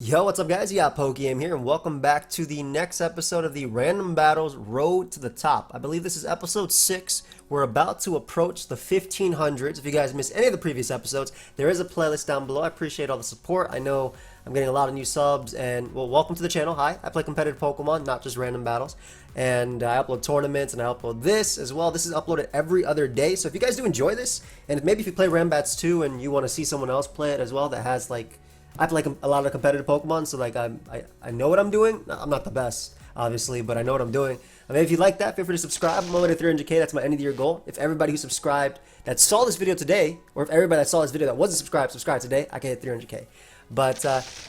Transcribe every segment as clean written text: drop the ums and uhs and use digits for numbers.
Yo, what's up guys? You got Pokeaim here and welcome back to the next episode of the Random Battles Road to the Top. I believe this is episode 6. We're about to approach the 1500s. If you guys missed any of the previous episodes, there is a playlist down below. I appreciate all the support. I know I'm getting a lot of new subs and, well, welcome to the channel. Hi, I play competitive Pokemon, not just random battles. And I upload tournaments and I upload this as well. This is uploaded every other day. So if you guys do enjoy this, and maybe if you play Rambats too and you want to see someone else play it as well that has like I play a lot of competitive Pokemon, so like I know what I'm doing. I'm not the best, obviously, but I know what I'm doing. I mean, if you like that, feel free to subscribe. I'm on my way to 300k. That's my end of the year goal. If everybody who subscribed that saw this video today, or if everybody that saw this video that wasn't subscribed today, I can hit 300k. But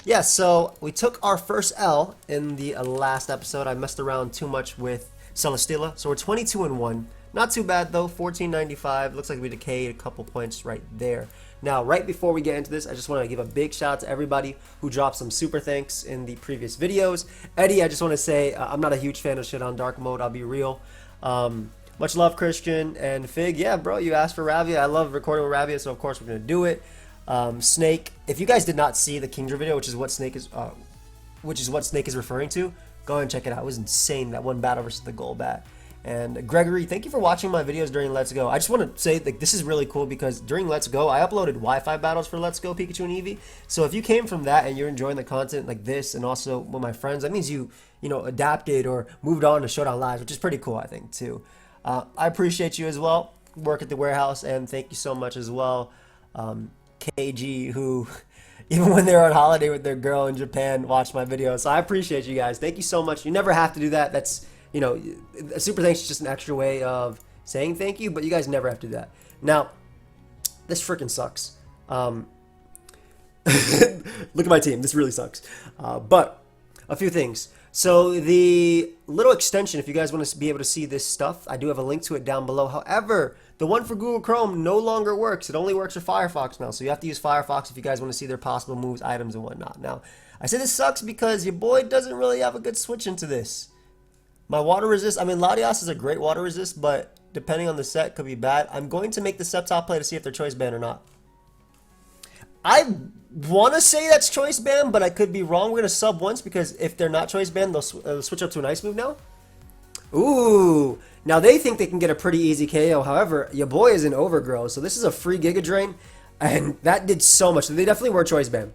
yeah, so we took our first L in the last episode. I messed around too much with Celesteela, so we're 22-1. Not too bad though. 1495. Looks like we decayed a couple points right there. Now, right before we get into this, I just want to give a big shout out to everybody who dropped some super thanks in the previous videos. Eddie, I just want to say I'm not a huge fan of shit on dark mode. I'll be real. Much love, Christian and Fig. Yeah, bro, you asked for Ravia. I love recording with Ravia, so of course we're gonna do it. Snake. If you guys did not see the Kingdra video, which is what Snake is referring to, go ahead and check it out. It was insane, that one battle versus the Golbat. And Gregory, thank you for watching my videos during Let's Go. I just want to say, like, this is really cool because during Let's Go, I uploaded Wi-Fi battles for Let's Go Pikachu and Eevee. So if you came from that and you're enjoying the content like this and also with my friends, that means you know, adapted or moved on to Showdown Lives, which is pretty cool, I think, too. I appreciate you as well. Work at the warehouse, and thank you so much as well. KG, who, even when they were on holiday with their girl in Japan, watched my videos. So I appreciate you guys. Thank you so much. You never have to do that. That's, you know, a super thanks is just an extra way of saying thank you, but you guys never have to do that. Now, this freaking sucks. Look at my team. This really sucks. But a few things. So the little extension, if you guys want to be able to see this stuff, I do have a link to it down below. However, the one for Google Chrome no longer works. It only works for Firefox now. So you have to use Firefox if you guys want to see their possible moves, items, and whatnot. Now, I say this sucks because your boy doesn't really have a good switch into this. My water resist, I mean, Latias is a great water resist, but depending on the set, could be bad. I'm going to make the Sceptile play to see if they're choice banned or not. I want to say that's choice banned, but I could be wrong. We're going to sub once because if they're not choice banned, they'll switch up to an ice move now. Ooh. Now they think they can get a pretty easy KO. However, your boy is an overgrow, so this is a free Giga Drain, and that did so much. They definitely were choice banned.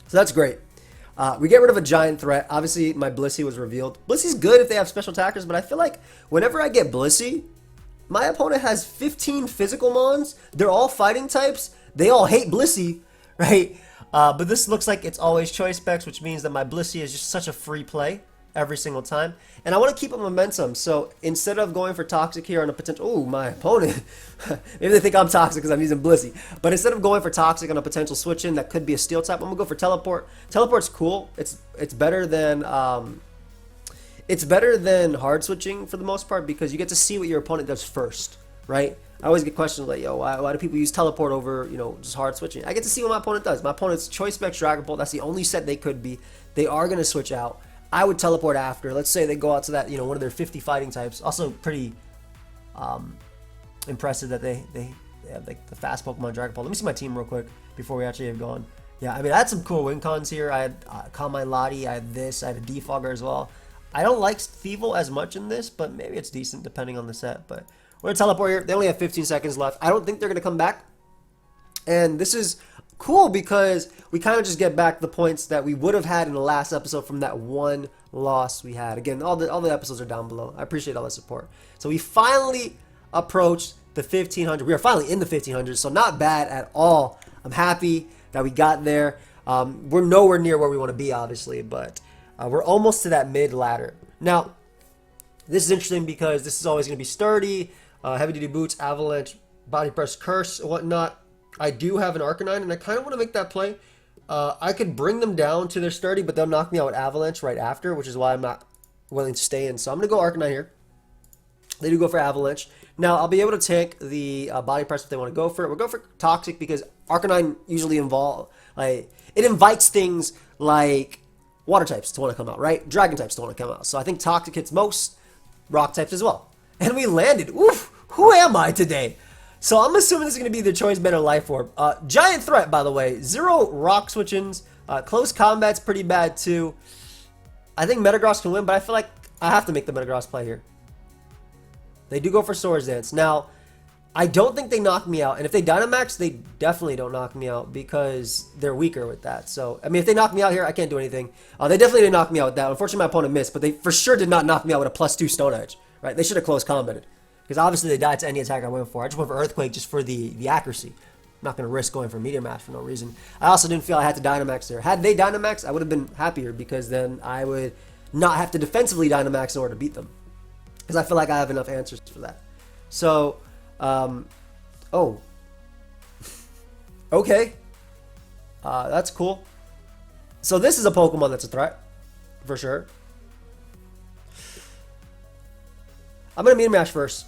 So that's great. We get rid of a giant threat. Obviously, my Blissey was revealed. Blissey's good if they have special attackers, but I feel like whenever I get Blissey, my opponent has 15 physical mons. They're all fighting types. They all hate Blissey, right? But this looks like it's always choice specs, which means that my Blissey is just such a free play every single time. And I want to keep up momentum. So instead of going for Toxic here on a potential... Oh, my opponent. Maybe they think I'm Toxic because I'm using Blissey. But instead of going for Toxic on a potential switch in that could be a Steel type, I'm going to go for Teleport. Teleport's cool. It's better than... it's better than hard switching for the most part because you get to see what your opponent does first, right? I always get questions like, yo, why do people use Teleport over, you know, just hard switching? I get to see what my opponent does. My opponent's Choice Specs Dragon Ball. That's the only set they could be. They are going to switch out. I would teleport after. Let's say they go out to that, you know, one of their 50 fighting types. Also pretty impressive that they have like the fast Pokemon Dragon Ball. Let me see my team real quick before we actually have gone. Yeah, I mean, I had some cool win cons here. I had Calm Lottie, I had this, I had a Defogger as well. I don't like Thievul as much in this, but maybe it's decent depending on the set. But we're going to teleport here. They only have 15 seconds left. I don't think they're going to come back. And this is cool because we kind of just get back the points that we would have had in the last episode from that one loss we had. Again, all the episodes are down below. I appreciate all the support. So we finally approached the 1500. We are finally in the 1500, so not bad at all. I'm happy that we got there. We're nowhere near where we want to be, obviously, but we're almost to that mid ladder. Now, this is interesting because this is always going to be sturdy, heavy-duty boots, avalanche, body press, curse, and whatnot. I do have an Arcanine, and I kind of want to make that play. I could bring them down to their sturdy, but they'll knock me out with Avalanche right after, which is why I'm not willing to stay in. So I'm going to go Arcanine here. They do go for Avalanche. Now, I'll be able to take the body press if they want to go for it. We'll go for Toxic because Arcanine usually it invites things like water types to want to come out, right? Dragon types to want to come out. So I think Toxic hits most rock types as well. And we landed. Oof! Who am I today? So I'm assuming this is going to be the choice band or life orb. Giant threat, by the way. 0 rock switch-ins, Close combat's pretty bad too. I think Metagross can win, but I feel like I have to make the Metagross play here. They do go for Swords Dance. Now, I don't think they knock me out. And if they Dynamax, they definitely don't knock me out because they're weaker with that. So, I mean, if they knock me out here, I can't do anything. They definitely didn't knock me out with that. Unfortunately, my opponent missed, but they for sure did not knock me out with a +2 Stone Edge. Right? They should have close combated. Because obviously they died to any attack I went for. I just went for Earthquake just for the accuracy. I'm not going to risk going for Meteor Mash for no reason. I also didn't feel I had to Dynamax there. Had they Dynamax, I would have been happier because then I would not have to defensively Dynamax in order to beat them. Because I feel like I have enough answers for that. So, oh. Okay. That's cool. So this is a Pokemon that's a threat. For sure. I'm going to Meteor Mash first.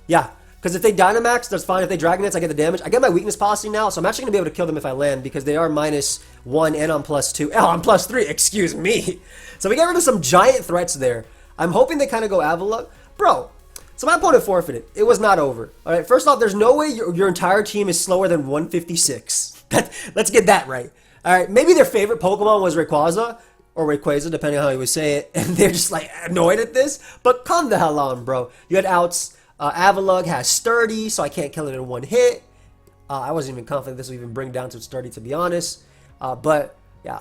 Yeah. Because if they Dynamax, that's fine. If they Dragon Dance, I get the damage. I get my weakness policy now, so I'm actually going to be able to kill them if I land because they are -1 and I'm +2. Oh, I'm +3. Excuse me. So we get rid of some giant threats there. I'm hoping they kind of go Avalugg. Bro, so my opponent forfeited. It was not over. All right, first off, there's no way your entire team is slower than 156. Let's get that right. All right, maybe their favorite Pokemon was Rayquaza or Rayquaza, depending on how you would say it, and they're just like annoyed at this. But calm the hell on, bro. You had outs. Avalugg has Sturdy, so I can't kill it in one hit. I wasn't even confident this would even bring down to Sturdy, to be honest. But yeah,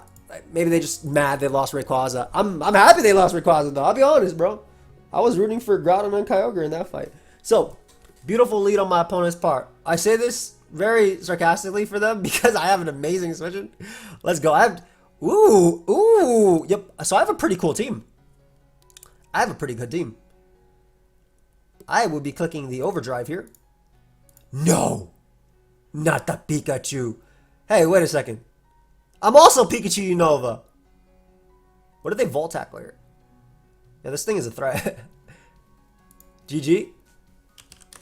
maybe they just mad they lost Rayquaza. I'm happy they lost Rayquaza though. I'll be honest, bro. I was rooting for Groudon and Kyogre in that fight. So beautiful lead on my opponent's part. I say this very sarcastically for them because I have an amazing switching. Let's go. Yep. So I have a pretty cool team. I have a pretty good team. I will be clicking the overdrive here. No, not the Pikachu. Hey, wait a second. I'm also Pikachu Unova. What did they Volt Tackle here? Yeah, this thing is a threat. GG.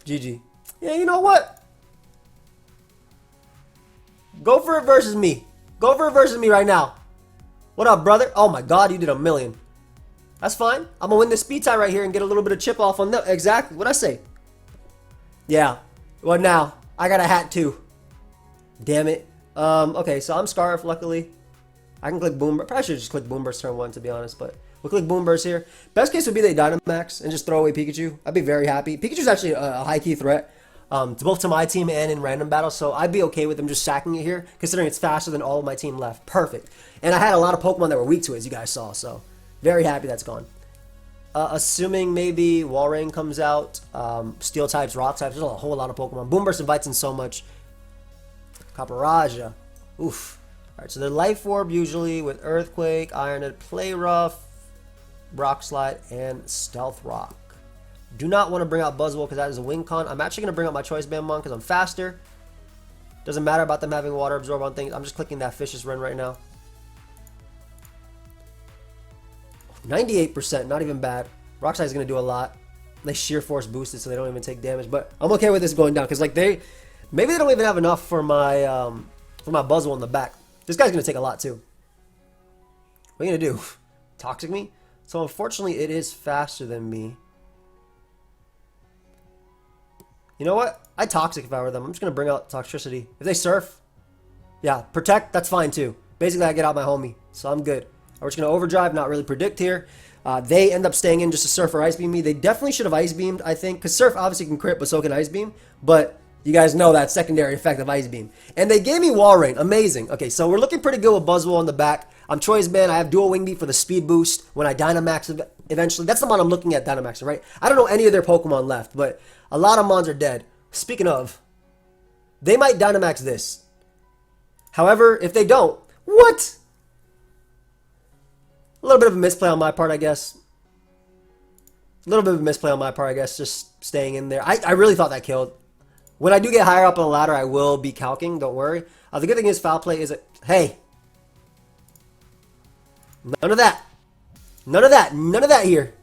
GG. Yeah, you know what? Go for it versus me. Go for it versus me right now. What up, brother? Oh my god, you did a million. That's fine. I'm going to win this speed tie right here and get a little bit of chip off on them. Exactly. What'd I say? Yeah. What now? I got a hat too. Damn it. Okay, so I'm Scarf, luckily. I can click Boom Burst. Probably should just click Boom Burst turn 1, to be honest, but we'll click Boom Burst here. Best case would be they Dynamax and just throw away Pikachu. I'd be very happy. Pikachu's actually a high-key threat, both to my team and in random battles, so I'd be okay with them just sacking it here, considering it's faster than all of my team left. Perfect. And I had a lot of Pokemon that were weak to it, as you guys saw, so very happy that's gone. Assuming maybe Walrein comes out, Steel types, Rock types, there's a whole lot of Pokemon. Boom Burst invites in so much. Caparaja. Oof. Alright, so they're Life Orb usually with Earthquake, Ironhead, Play Rough, Rock Slide, and Stealth Rock. Do not want to bring out Buzzwole because that is a Wing Con. I'm actually going to bring out my Choice Band Mon because I'm faster. Doesn't matter about them having Water Absorb on things. I'm just clicking that Vicious Run right now. 98%, not even bad. Rock Slide is going to do a lot. They Sheer Force boosted so they don't even take damage. But I'm okay with this going down because like maybe they don't even have enough for my Buzzwole in the back. This guy's going to take a lot too. What are you going to do? Toxic me? So unfortunately it is faster than me. You know what? I'd Toxic if I were them. I'm just going to bring out Toxicity. If they Surf, yeah, Protect, that's fine too. Basically I get out my homie. So I'm good. We're just going to Overdrive, not really predict here. They end up staying in just to Surf or Ice Beam me. They definitely should have Ice Beamed, I think, because Surf obviously can crit, but so can Ice Beam. But you guys know that secondary effect of Ice Beam. And they gave me Walrein. Amazing. Okay, so we're looking pretty good with Buzzwole on the back. I'm Choice Band. I have Dual Wing Beat for the speed boost when I Dynamax eventually. That's the mon I'm looking at Dynamaxing, right? I don't know any of their Pokemon left, but a lot of mons are dead. Speaking of, they might Dynamax this. However, if they don't, what? A little bit of a misplay on my part, I guess. A little bit of a misplay on my part, I guess, just staying in there. I really thought that killed. When I do get higher up on the ladder, I will be calking, don't worry. The good thing is Foul Play is hey. None of that. None of that. None of that here.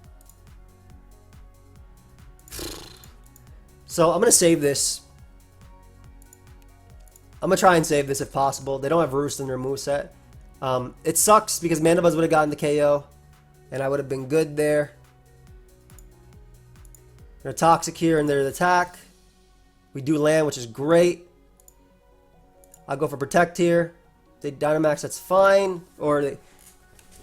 So I'm going to save this. I'm going to try and save this if possible. They don't have Roost in their moveset. It sucks because Mandibuzz would have gotten the KO. And I would have been good there. They're Toxic here in their attack. We do land, which is great. I'll go for Protect here. they Dynamax, that's fine. Or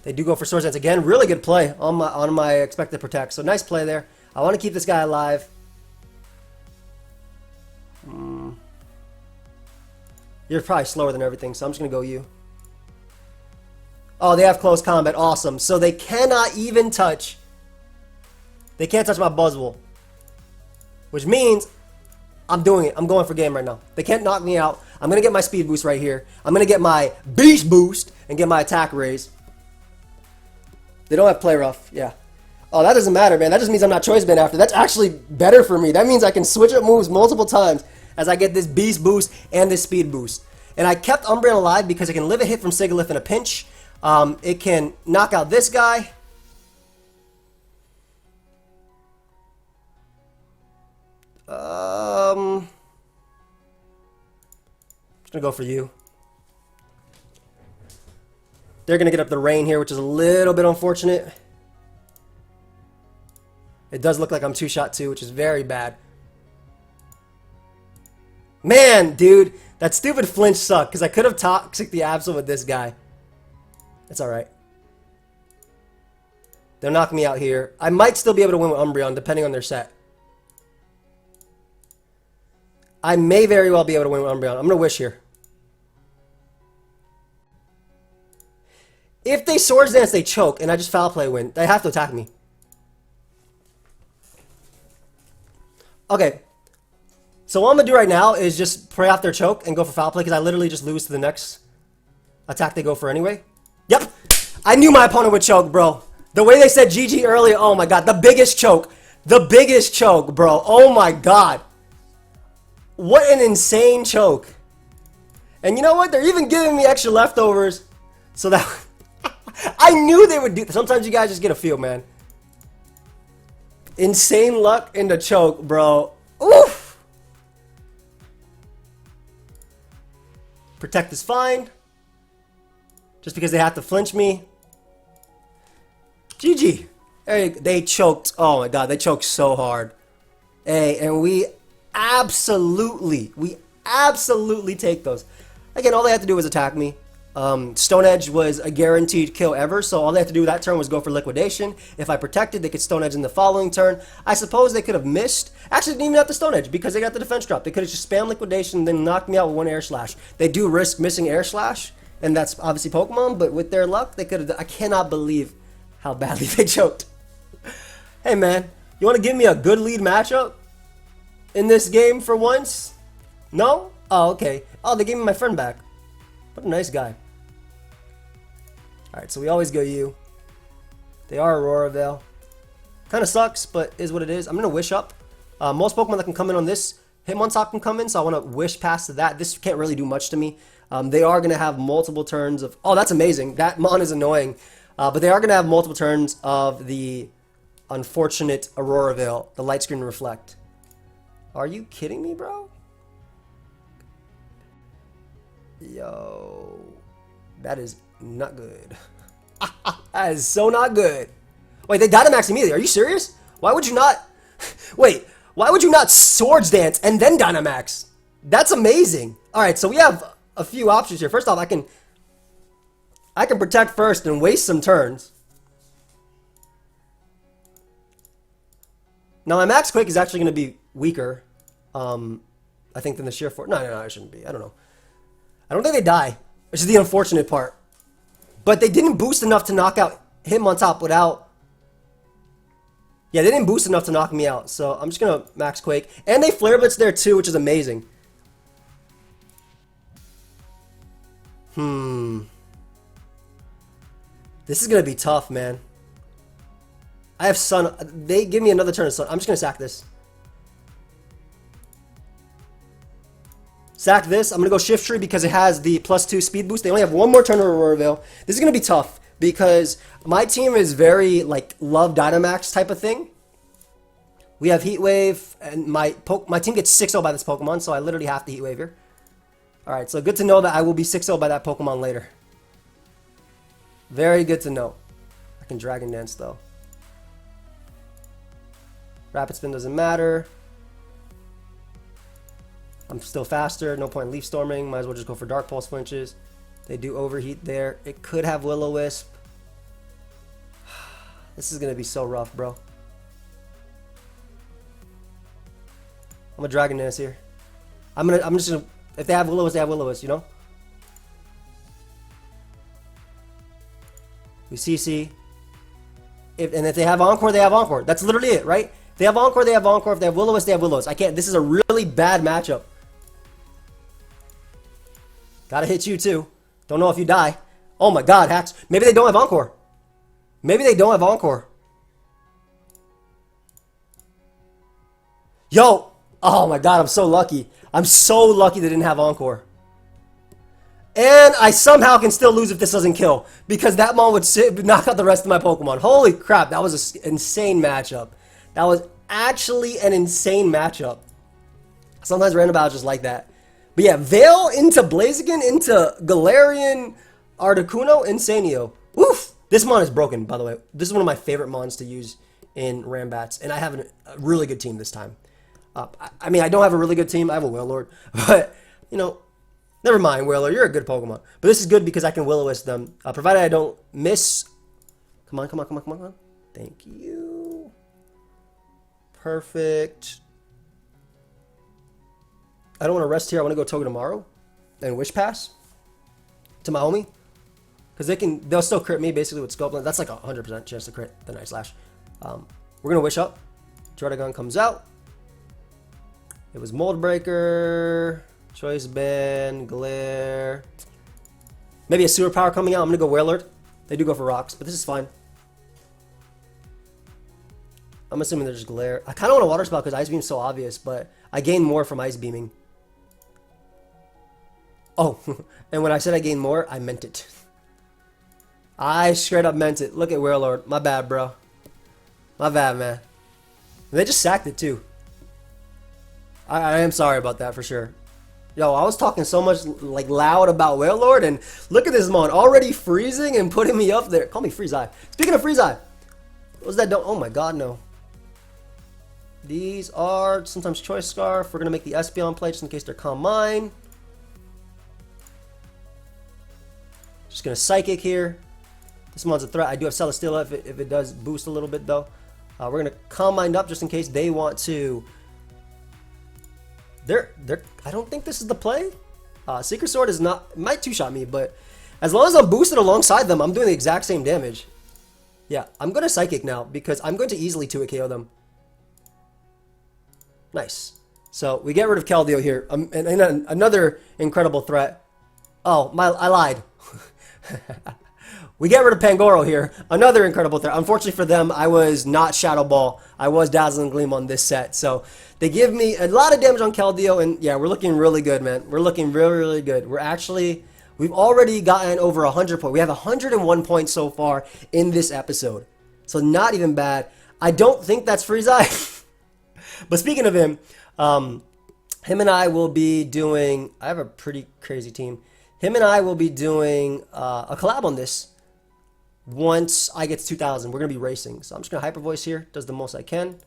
they do go for Swords Dance again. Really good play on my expected protect. So nice play there. I want to keep this guy alive. You're probably slower than everything, so I'm just going to go you. Oh, they have close combat. Awesome. So they cannot even touch. They can't touch my Buzzwole. Which means I'm doing it. I'm going for game right now. They can't knock me out. I'm going to get my speed boost right here. I'm going to get my beast boost and get my attack raise. They don't have play rough. Yeah. Oh, that doesn't matter, man. That just means I'm not choice band after. That's actually better for me. That means I can switch up moves multiple times as I get this beast boost and this speed boost. And I kept Umbreon alive because it can live a hit from Sigilyph in a pinch. It can knock out this guy. I'm just gonna go for you. They're gonna get up the rain here, which is a little bit unfortunate. It does look like I'm two-shot too, which is very bad. Man, dude, that stupid flinch sucked because I could have toxic the Absol with this guy. It's alright. They'll knock me out here. I might still be able to win with Umbreon, depending on their set. I may very well be able to win with Umbreon. I'm going to wish here. If they Swords Dance, they choke, and I just Foul Play win. They have to attack me. Okay. So what I'm going to do right now is just pray off their choke and go for Foul Play, because I literally just lose to the next attack they go for anyway. Yep. I knew my opponent would choke, bro. The way they said GG earlier, oh my god. The biggest choke. The biggest choke, bro. Oh my god. What an insane choke. And you know what? They're even giving me extra leftovers. So that... I knew they would do... Sometimes you guys just get a feel, man. Insane luck in the choke, bro. Oof. Protect is fine. Just because they have to flinch me. GG. They choked. Oh my god, they choked so hard. Hey, and we absolutely take those. Again, all they had to do was attack me. Stone Edge was a guaranteed kill ever, so all they had to do that turn was go for liquidation. If I protected, they could Stone Edge in the following turn. I suppose they could have missed. Actually, they didn't even have to Stone Edge because they got the defense drop. They could have just spammed liquidation and then knocked me out with one Air Slash. They do risk missing Air Slash, and that's obviously Pokemon, but with their luck, they could have. I cannot believe how badly they choked. Hey man, you want to give me a good lead matchup in this game for once? No? Oh, okay. Oh, they gave me my friend back. What a nice guy. Alright, so we always go you. They are Aurora Veil. Kind of sucks, but is what it is. I'm going to wish up. Most Pokemon that can come in on this Hitmontop can come in, so I want to wish past that. This can't really do much to me. They are going to have multiple turns of... Oh, that's amazing. That Mon is annoying. But they are going to have multiple turns of the unfortunate Aurora Veil, the Light Screen Reflect. Are you kidding me, bro? Yo. That is not good. That is so not good. Wait, they Dynamax immediately. Are you serious? Why would you not... Wait, why would you not Swords Dance and then Dynamax? That's amazing. Alright, so we have a few options here. First off, I can protect first and waste some turns. Now my Max Quake is actually going to be weaker, I think, than the Sheer Force. No, it shouldn't be. I don't know. I don't think they die, which is the unfortunate part. But they didn't boost enough to knock out Hitmontop without... Yeah, they didn't boost enough to knock me out, so I'm just going to Max Quake. And they Flare Blitz there too, which is amazing. This is going to be tough, man. I have Sun. They give me another turn of Sun. I'm just going to sack this. Sack this. I'm going to go Shift Tree because it has the +2 speed boost. They only have one more turn of Aurora Veil. This is going to be tough because my team is very, like, love Dynamax type of thing. We have Heat Wave, and my team gets 6-0 by this Pokemon, so I literally have to Heat Wave here. Alright, so good to know that I will be 6-0 by that Pokemon later. Very good to know. I can Dragon Dance, though. Rapid Spin doesn't matter. I'm still faster. No point in Leaf Storming. Might as well just go for Dark Pulse flinches. They do overheat there. It could have Will-O-Wisp. This is gonna be so rough, bro. I'm a Dragon Dance here. I'm just gonna, if they have Will-O-Wisp, they have Will-O-Wisp, you know? We CC. And if they have Encore, they have Encore. That's literally it, right? If they have Encore, they have Encore. If they have Will-O-Wisp, they have Will-O-Wisp. I can't. This is a really bad matchup. Gotta hit you too. Don't know if you die. Oh my god, hacks. Maybe they don't have Encore. Maybe they don't have Encore. Yo! Oh my god, I'm so lucky. I'm so lucky they didn't have Encore. And I somehow can still lose if this doesn't kill. Because that Mon would knock out the rest of my Pokemon. Holy crap, that was an insane matchup. That was actually an insane matchup. Sometimes random battles just like that. But yeah, Veil into Blaziken, into Galarian, Articuno, Insanio. Oof! This Mon is broken, by the way. This is one of my favorite Mons to use in Rambats. And I have a really good team this time. I mean, I don't have a really good team. I have a Wailord. But, you know, never mind, Wailord. You're a good Pokemon. But this is good because I can Will-O-Wisp them. Provided I don't miss. Come on, come on, come on, come on. Thank you. Perfect. I don't want to rest here. I want to go Togedemaru and Wish Pass to my homie. Because they'll still crit me basically with Scope. That's like a 100% chance to crit the Night Slash. We're going to Wish up. Druddigon comes out. It was Mold Breaker, Choice Band, Glare. Maybe a Sewer Power coming out. I'm going to go Wailord. They do go for rocks, but this is fine. I'm assuming they're just Glare. I kind of want a Water Spell because Ice Beam's so obvious, but I gain more from Ice Beaming. Oh, and when I said I gained more, I meant it. I straight up meant it. Look at Wailord. My bad, bro. My bad, man. And they just sacked it, too. I am sorry about that, for sure. Yo, I was talking so much, like, loud about Wailord, and look at this Mon. Already freezing and putting me up there. Call me Freezai. Speaking of Freezai. What was that? Oh, my God, no. These are sometimes Choice Scarf. We're going to make the Espeon play just in case they're Calm Mind. Just going to Psychic here. This Mon's a threat. I do have Celesteela if it does boost a little bit, though. We're going to Calm Mind up just in case they want to. I don't think this is the play. Secret Sword is not, might two-shot me, but as long as I'm boosted alongside them, I'm doing the exact same damage. Yeah, I'm going to Psychic now because I'm going to easily 2-hit KO them. Nice. So we get rid of Keldeo here. And another incredible threat. Oh, I lied. We get rid of Pangoro here. Another incredible threat. Unfortunately for them, I was not Shadow Ball. I was Dazzling Gleam on this set. So they give me a lot of damage on Keldeo. And yeah, we're looking really good, man. We're looking really, really good. We've already gotten over 100 points. We have 101 points so far in this episode. So not even bad. I don't think that's Freezai. But speaking of him and I will be doing, I have a pretty crazy team. Him and I will be doing a collab on this once I get to 2,000. We're going to be racing. So I'm just going to Hyper Voice here. Does the most I can.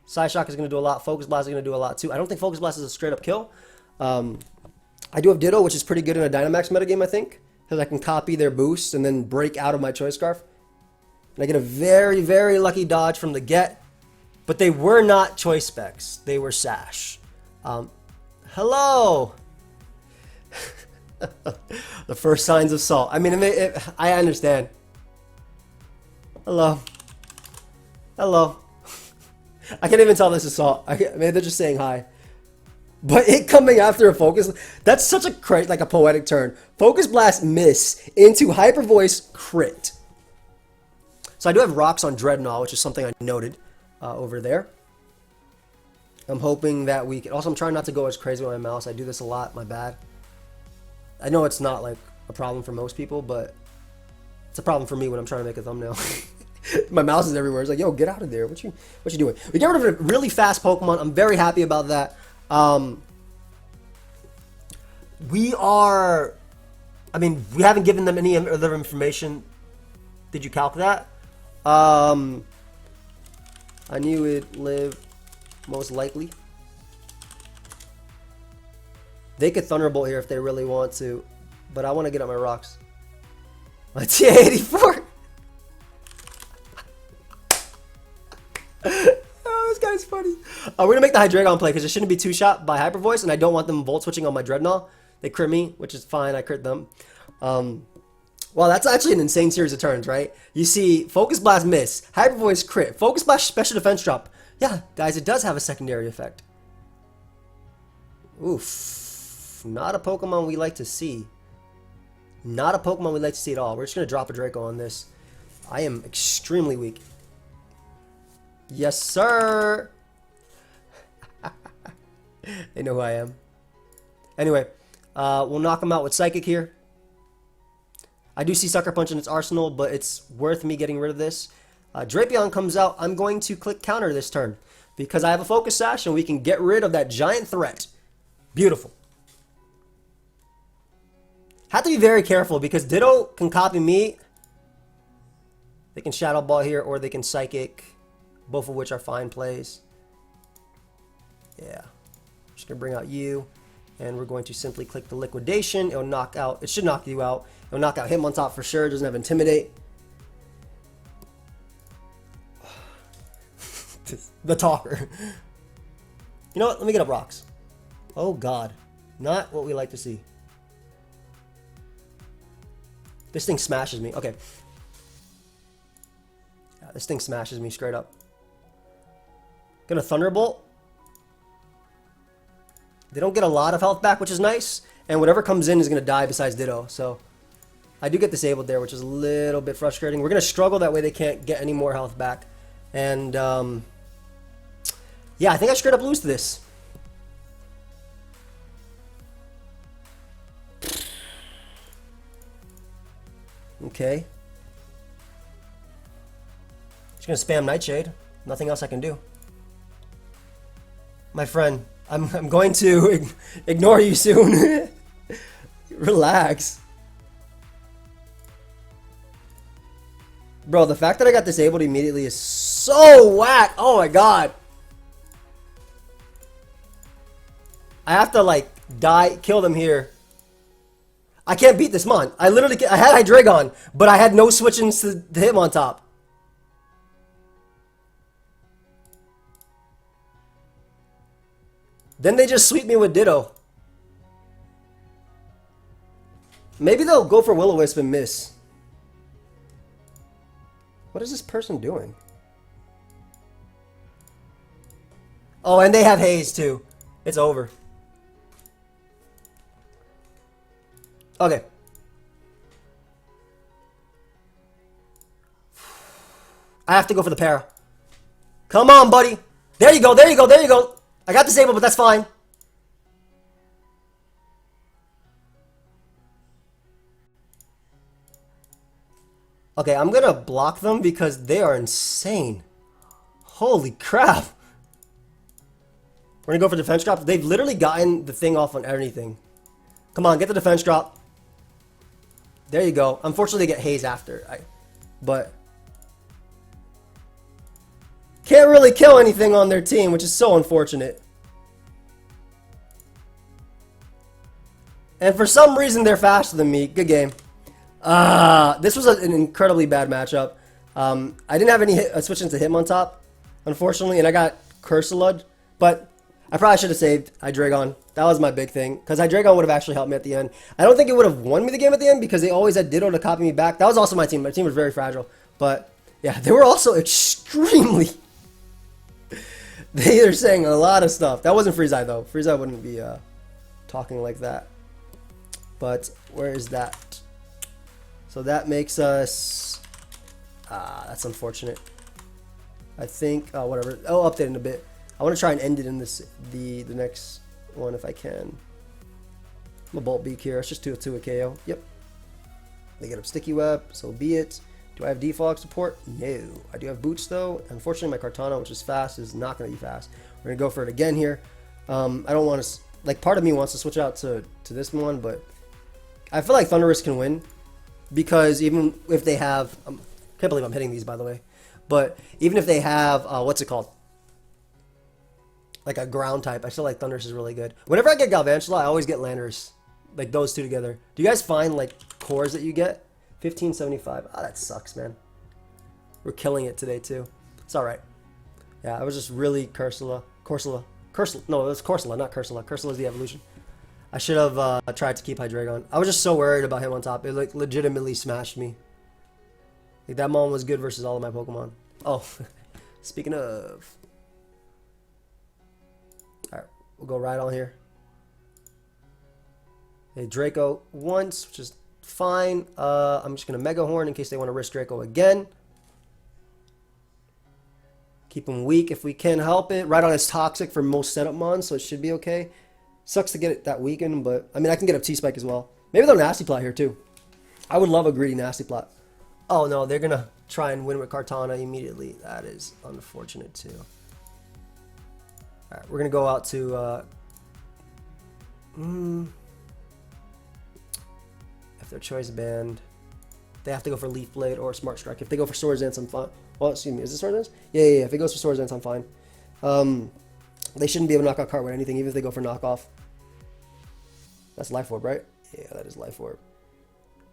Psyshock is going to do a lot. Focus Blast is going to do a lot too. I don't think Focus Blast is a straight up kill. I do have Ditto, which is pretty good in a Dynamax metagame, I think. Because I can copy their boosts and then break out of my Choice Scarf. And I get a very, very lucky dodge from the get. But they were not Choice Specs. They were Sash. Hello! The first signs of salt. I mean, I understand. Hello. Hello. I can't even tell this is salt. Maybe they're just saying hi. But it coming after a Focus, that's such a like a poetic turn. Focus Blast miss into Hyper Voice crit. So I do have rocks on Dreadnought, which is something I noted over there. I'm hoping that we can. Also, I'm trying not to go as crazy with my mouse. I do this a lot. My bad. I know it's not like a problem for most people, but it's a problem for me when I'm trying to make a thumbnail. My mouse is everywhere. It's like, yo, get out of there. What you doing? We get rid of a really fast Pokemon. I'm very happy about that. We haven't given them any other information. Did you calc that? I knew it'd live most likely. They could Thunderbolt here if they really want to. but I want to get on my rocks. My TA84. Oh, this guy's funny. We're gonna make the Hydreigon play because it shouldn't be two-shot by Hyper Voice, and I don't want them volt switching on my Dreadnought. They crit me, which is fine. I crit them. Well, that's actually an insane series of turns, right? You see Focus Blast miss, Hyper Voice crit, Focus Blast special defense drop. Yeah, guys, it does have a secondary effect. Oof. Not a Pokemon we like to see. Not a Pokemon we like to see at all. We're just going to drop a Draco on this. I am extremely weak. Yes, sir. They know who I am. Anyway, we'll knock him out with Psychic here. I do see Sucker Punch in its arsenal, but it's worth me getting rid of this. Drapion comes out. I'm going to click counter this turn because I have a Focus Sash and we can get rid of that giant threat. Beautiful. Have to be very careful because Ditto can copy me. They can Shadow Ball here or they can Psychic, both of which are fine plays. Yeah. Just going to bring out you. And we're going to simply click the Liquidation. It'll knock out. It should knock you out. It'll knock out him on top for sure. It doesn't have Intimidate. The talker. You know what? Let me get up rocks. Oh, God. Not what we like to see. This thing smashes me. Okay. Yeah, this thing smashes me straight up. Gonna Thunderbolt. They don't get a lot of health back, which is nice. And whatever comes in is going to die besides Ditto. So I do get disabled there, which is a little bit frustrating. We're going to struggle that way. They can't get any more health back. And yeah, I think I straight up lose to this. Okay. Just going to spam Nightshade. Nothing else I can do. My friend, I'm going to ignore you soon. Relax. Bro, the fact that I got disabled immediately is so whack. Oh my god. I have to like die, kill them here. I can't beat this mon. I had Hydreigon, but I had no switch-ins to hit him on top. Then they just sweep me with Ditto. Maybe they'll go for Will-O-Wisp and miss. What is this person doing? Oh, and they have Haze too. It's over. Okay. I have to go for the para. Come on, buddy. There you go, there you go, there you go. I got disabled, but that's fine. Okay, I'm gonna block them because they are insane. Holy crap. We're gonna go for defense drop. They've literally gotten the thing off on anything. Come on, get the defense drop. There you go. Unfortunately, they get Haze after. But can't really kill anything on their team, which is so unfortunate. And for some reason, they're faster than me. Good game. This was an incredibly bad matchup. I didn't have any switch into Hitmontop, unfortunately, and I got Cursalud. But I probably should have saved Hydreigon. That was my big thing, because Hydreigon would have actually helped me at the end. I don't think it would have won me the game at the end, because they always had Ditto to copy me back. That was also my team. My team was very fragile. But, yeah, they were also extremely... They are saying a lot of stuff. That wasn't Freezai, though. Freezai wouldn't be talking like that. But where is that? So that makes us... that's unfortunate. I think... whatever. I'll update in a bit. I want to try and end it in this the next one if I can. I'm a Bolt Beak here. It's just 2 a KO. Yep. They get up Sticky Web, so be it. Do I have defog support? No. I do have Boots though. Unfortunately, my Kartana, which is fast, is not going to be fast. We're going to go for it again here. I don't want to... Like, part of me wants to switch out to this one, but I feel like Thunderous can win. Because even if they have... I can't believe I'm hitting these, by the way. But even if they have... what's it called? Like a ground type. I feel like Thunderous is really good. Whenever I get Galvantula, I always get Landorus. like those two together. Do you guys find like cores that you get? 1575. Oh, that sucks, man. We're killing it today too. It's all right. Yeah, I was just really Corsola. No, it was Corsola, not Cursula. Cursula is the evolution. I should have tried to keep Hydreigon. I was just so worried about him on top. It like legitimately smashed me. Like that Mon was good versus all of my Pokemon. Oh, speaking of. Alright, we'll go right on here. Okay, Draco once, which is fine. I'm just going to Mega Horn in case they want to risk Draco again. Keep him weak if we can help it. Right on is toxic for most setup Mons, so it should be okay. Sucks to get it that weakened, but I mean I can get up T-Spike as well. Maybe they'll Nasty Plot here too. I would love a greedy Nasty Plot. Oh no, they're gonna try and win with Kartana immediately. That is unfortunate too. Alright, we're gonna go out to if their choice band. They have to go for Leaf Blade or Smart Strike. If they go for Swords Dance, I'm fine. Well, excuse me, is this Swords Dance? Yeah. If it goes for Swords Dance, I'm fine. They shouldn't be able to knock out Cart with anything, even if they go for knockoff. That's Life Orb, right? Yeah, that is Life Orb.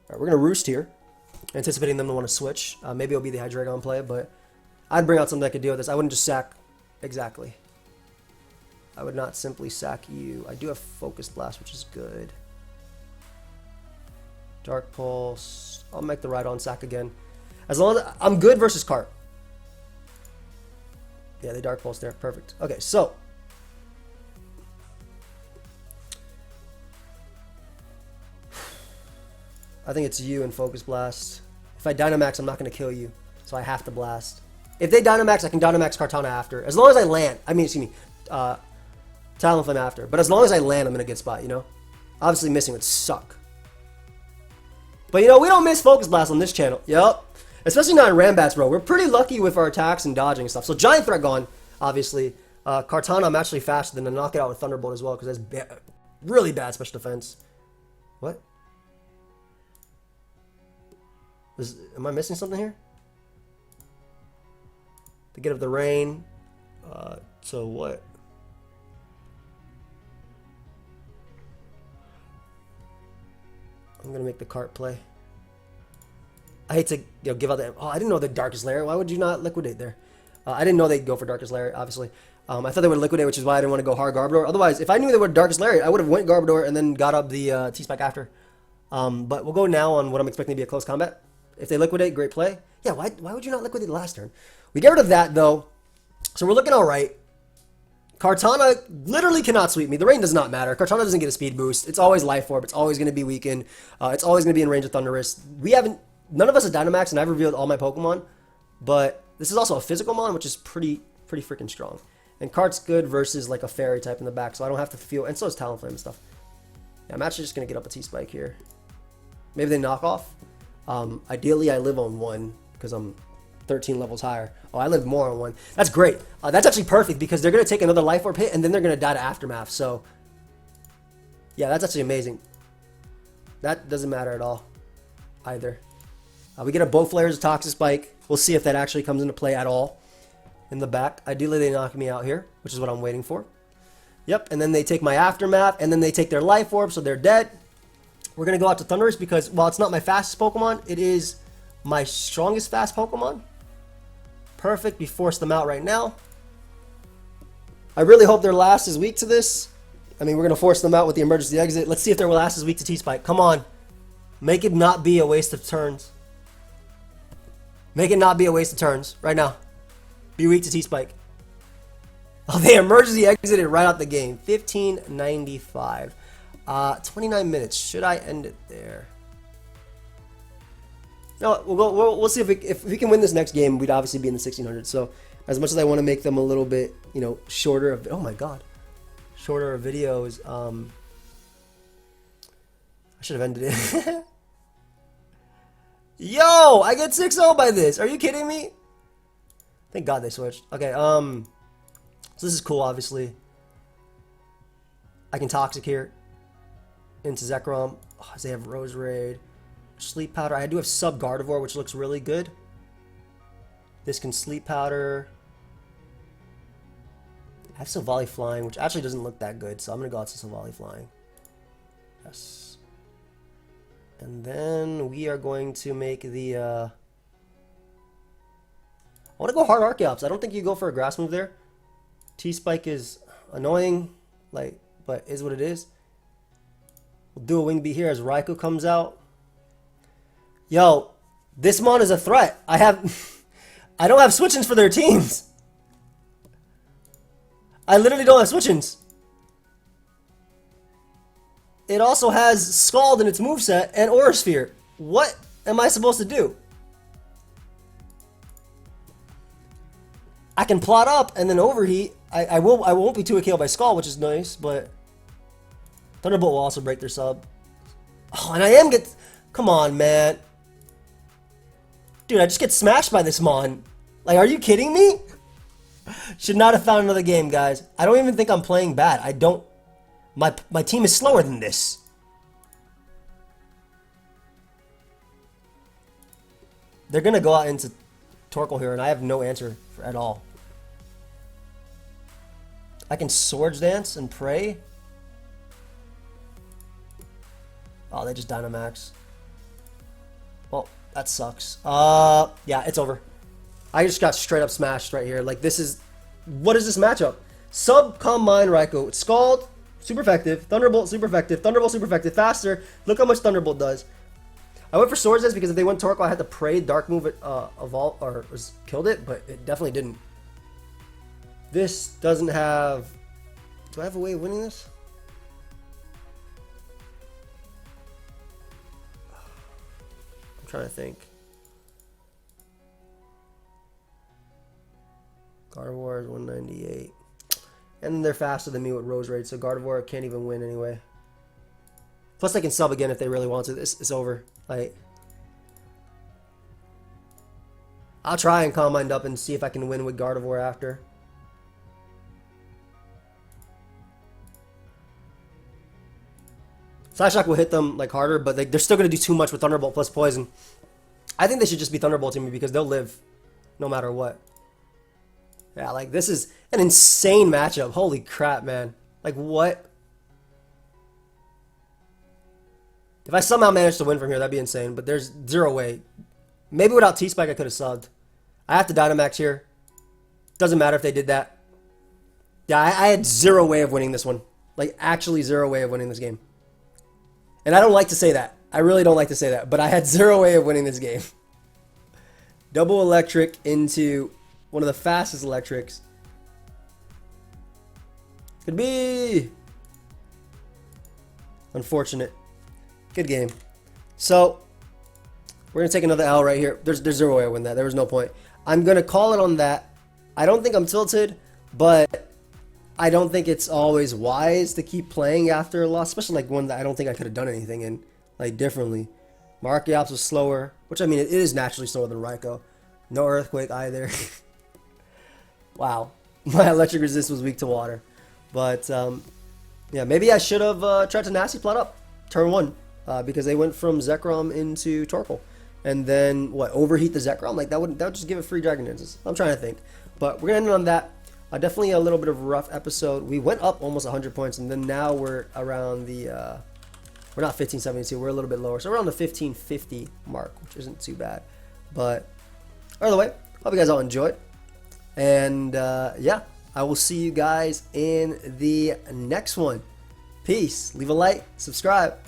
Alright, we're gonna Roost here. Anticipating them to want to switch. Maybe it'll be the Hydreigon play, but I'd bring out something that could deal with this. I wouldn't just sack. Exactly. I would not simply sack you. I do have Focus Blast, which is good. Dark Pulse. I'll make the Rhydon sack again. As long as I'm good versus Cart. Yeah, they Dark Pulse there. Perfect. Okay, so. I think it's you and Focus Blast. If I Dynamax, I'm not going to kill you. So I have to Blast. If they Dynamax, I can Dynamax Kartana after. As long as I land. I mean, excuse me. Talonflame after. But as long as I land, I'm in a good spot, you know? Obviously, missing would suck. But, you know, we don't miss Focus Blast on this channel. Yup. Especially not in Rambats, bro. We're pretty lucky with our attacks and dodging and stuff. So, Giant Threat gone, obviously. Kartana, I'm actually faster than to knock it out with Thunderbolt as well, because that's really bad special defense. What? Am I missing something here? To get up the rain. So what? I'm gonna make the Cart play. I hate to give out the. Oh, I didn't know the Darkest Lair. Why would you not liquidate there? I didn't know they'd go for Darkest Lair. Obviously, I thought they would liquidate, which is why I didn't want to go hard Garbodor. Otherwise, if I knew they were Darkest Lair, I would have went Garbodor and then got up the T-Spike after. But we'll go now on what I'm expecting to be a close combat. If they liquidate, great play. Yeah, why would you not liquidate the last turn? We get rid of that though, so we're looking all right. Kartana literally cannot sweep me. The rain does not matter. Kartana doesn't get a speed boost. It's always Life Orb. It's always going to be weakened. It's always going to be in range of Thundurus. None of us are Dynamax, and I've revealed all my Pokemon. But this is also a physical mon, which is pretty freaking strong. And Kart's good versus like a Fairy type in the back, so I don't have to feel. And so is Talonflame and stuff. Yeah, I'm actually just going to get up a T-Spike here. Maybe they knock off. Ideally, I live on 1 because I'm 13 levels higher. Oh, I live more on 1. That's great. That's actually perfect because they're going to take another Life Orb hit and then they're going to die to Aftermath. So, yeah, that's actually amazing. That doesn't matter at all either. We get a Bowflare's Toxic Spike. We'll see if that actually comes into play at all in the back. Ideally, they knock me out here, which is what I'm waiting for. Yep, and then they take my Aftermath, and then they take their Life Orb, so they're dead. We're going to go out to Thundurus because, while it's not my fastest Pokemon, it is my strongest fast Pokemon. Perfect. We force them out right now. I really hope their last is weak to this. I mean, we're going to force them out with the emergency exit. Let's see if their last is weak to T-Spike. Come on. Make it not be a waste of turns. Make it not be a waste of turns right now. Be weak to T-Spike. Oh, they emergency exited right out the game. 1595. 29 minutes. Should I end it there? No, we'll see if we can win this next game. We'd obviously be in the 1600s. So as much as I want to make them a little bit, you know, shorter of, oh my god, shorter of videos. I should have ended it. Yo, I get 6-0 by this. Are you kidding me? Thank God they switched. Okay, so this is cool, obviously. I can Toxic here into Zekrom. Oh, they have Rose Raid. Sleep Powder. I do have Sub Gardevoir, which looks really good. This can Sleep Powder. I have Silvally Flying, which actually doesn't look that good, so I'm going to go out to Silvally Flying. Yes. And then we are going to make the... I want to go hard Archeops. I don't think you go for a grass move there. T-Spike is annoying, like, but is what it is. We'll do a Wing Beat here as Raikou comes out. Yo, this Mon is a threat. I don't have switch-ins for their teams. I literally don't have switch-ins. It also has Scald in its moveset and Aura Sphere. What am I supposed to do? I can plot up and then overheat. I won't be 2 KO by Scald, which is nice, but Thunderbolt will also break their sub. Oh, and I am come on, man. Dude, I just get smashed by this Mon. Like, are you kidding me? Should not have found another game, guys. I don't even think I'm playing bad. I don't... My team is slower than this. They're going to go out into Torkoal here, and I have no answer at all. I can Swords Dance and pray. Oh, they just Dynamax. Well, that sucks. Yeah, it's over. I just got straight up smashed right here. Like, this is... What is this matchup? Sub, Calm Mind, Raikou. Scald, super effective. Thunderbolt, super effective. Thunderbolt, super effective. Faster. Look how much Thunderbolt does. I went for Swords Dance because if they went Torkoal, I had to pray Dark Move it, evolve, or killed it, but it definitely didn't. This doesn't have... Do I have a way of winning this? I'm trying to think. Gardevoir is 198. And they're faster than me with Rose Raid, so Gardevoir can't even win anyway. Plus they can sub again if they really want to. This is over. Like, I'll try and Calm Mind up and see if I can win with Gardevoir after. Slash Shock will hit them like harder, but they're still going to do too much with Thunderbolt plus Poison. I think they should just be Thunderbolting me because they'll live no matter what. Yeah, like, this is an insane matchup. Holy crap, man. Like, what? If I somehow manage to win from here, that'd be insane, but there's zero way. Maybe without T-Spike, I could have subbed. I have to Dynamax here. Doesn't matter if they did that. Yeah, I had zero way of winning this one. Like, actually zero way of winning this game. And I don't like to say that. I really don't like to say that, but I had zero way of winning this game. Double Electric into one of the fastest Electrics. Could be. Unfortunate. Good game. So, we're going to take another L right here. There's zero way I win that. There was no point. I'm going to call it on that. I don't think I'm tilted, but I don't think it's always wise to keep playing after a loss, especially like one that I don't think I could have done anything in, like, differently. Archeops was slower, which, I mean, it is naturally slower than Raikou. No Earthquake either. Wow. My Electric Resist was weak to water. But, yeah, maybe I should have tried to Nasty Plot up turn 1. Because they went from Zekrom into Torkoal. And then, what, overheat the Zekrom? Like, that would just give it free Dragon Dances. I'm trying to think. But we're going to end on that. Definitely a little bit of a rough episode. We went up almost 100 points, and then now we're around the... we're not 1572, we're a little bit lower. So we're around the 1550 mark, which isn't too bad. But, either way, hope you guys all enjoyed. And, yeah, I will see you guys in the next one. Peace. Leave a like, subscribe.